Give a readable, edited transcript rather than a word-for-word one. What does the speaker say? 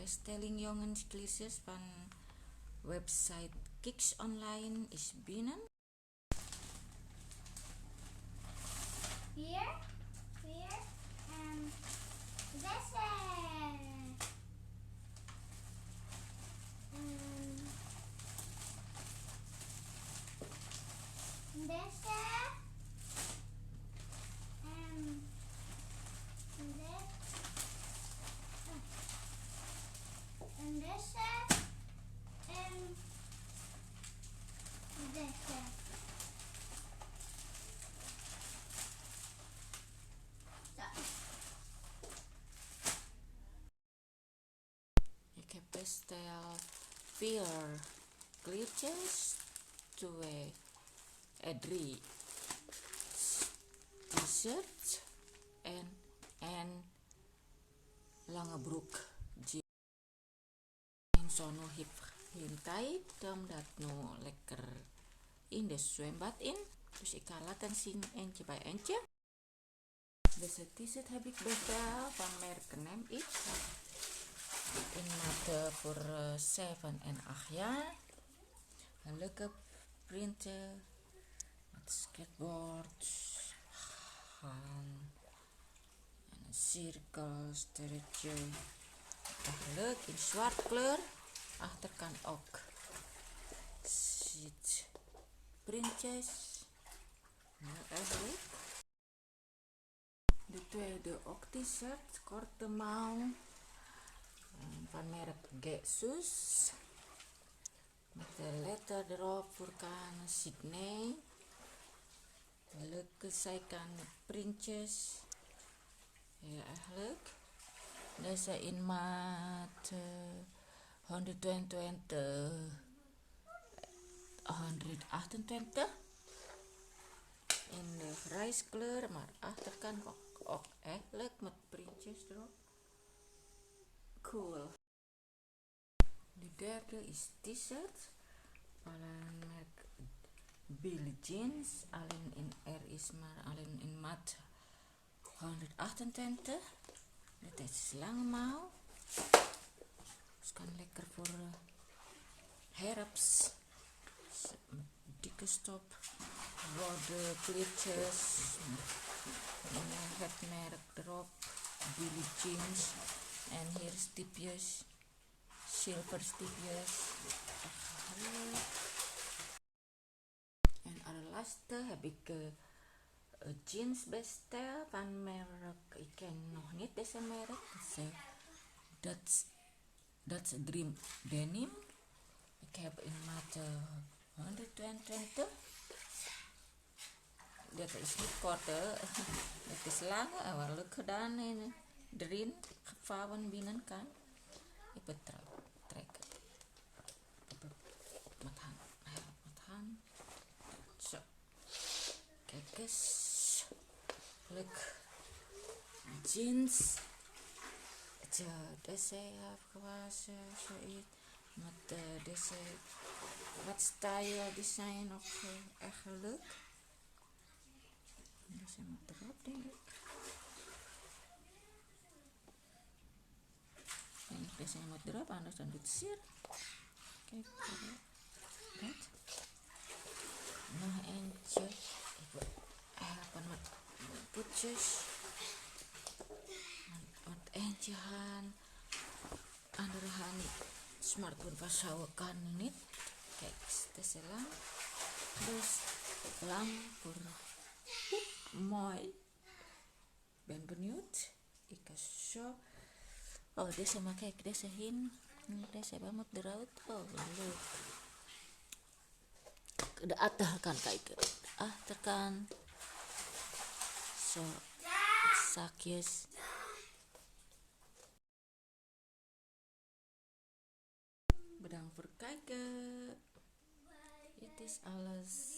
bestelling jongens kleertjes van website Kiks Online is binnen. Hier en deze. Deze. En deze. En deze. Ik heb bestel 4 kleertjes, 3 t-shirt en lange broek jeans. En zo nu heb geen tijd omdat nu lekker in de zwembad in. Dus ik ga laten zien eentje bij eentje. Deze t-shirt heb ik besteld van merk NMX. In maat voor 7 en 8 jaar. Een leuke printen met skateboard, gaan en een cirkel, sterretje. Echt leuk in zwart kleur. Achterkant ook ziet printjes. Nou, echt leuk. De tweede ook t-shirt, korte mouw. Van merk Jesus met de letter erop Vulkaan Sydney. Leuke zijkant printjes, ja, echt leuk. Deze in maat 122 128 in de grijs kleur, maar achterkant ook echt leuk met printjes erop. Cool. De derde is t-shirt van een merk Billie Jeans. Alleen in R is maar alleen in maat 128. Dit is lange mouw. Dus kan lekker voor herfst. Dikke stop. Rode kleertjes. En het merk erop. Billie Jeans. En hier stipjes. Zilverstipjes. En allerlaatste heb ik jeans besteld van merk, ik ken nog niet deze merk. Dus, dat is Dream Denim. Ik heb in maat 122. Dit is niet kort, het is lang, maar leuk gedaan en erin gevouwen binnenkant. Ik betrouw. Zo, kijk eens, leuk jeans. Deze heb ik gewassen, zoiets. Met deze wat style design ook echt leuk. Deze moet erop, denk ik. Deze moet erop, anders dan doet het zeer. Kijk, dat. Nog eentje. Ik wil helpen met poetjes. Met eentje hand. Andere hand. Smartphone vasthouden kan niet. Kijk, het is lang. Dus lang voor mooi. Ben benieuwd. Ik ga zo. Oh, deze maar kijk, deze heen. Deze moet eruit. Oh, leuk. De achterkant kijken. De achterkant. Zo. Zakjes. Bedankt voor het kijken. Het is alles.